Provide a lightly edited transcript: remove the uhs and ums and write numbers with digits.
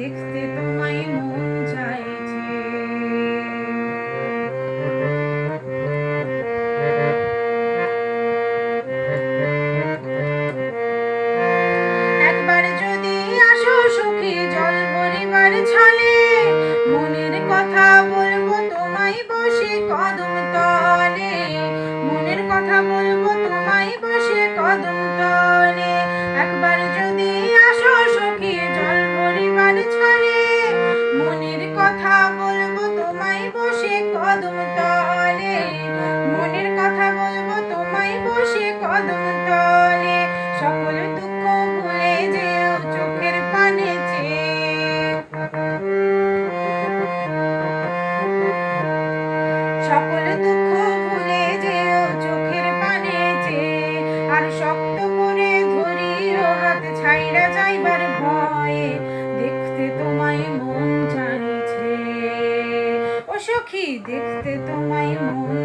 দেখতে তোমায় মন চাইছে। একবার যদি আসো সখী জল ভরিবার ছলে, মনের কথা বলবো তোমায় বসে কদম তলে। মনের কথা বলবো তোমায় বসে কদম তলে। একবার যদি আসো সখী জল ভরিবার ছলে, মনের কথা বলবো তোমায় বসে কদম তলে। মনের কথা বলবো তোমায় বসে কদম তলে। সকল দুঃখ ভুলে যেও চোখের পানে চেয়ে, সকল দুঃখ ভুলে যেও চোখের পানে চেয়ে। আর শক্ত করে ধরিও হাত ছাইড়া যাইবার ভয়ে, দেখতে তোমায় মন চাইছে। ও সখী দেখতে তোমায় মন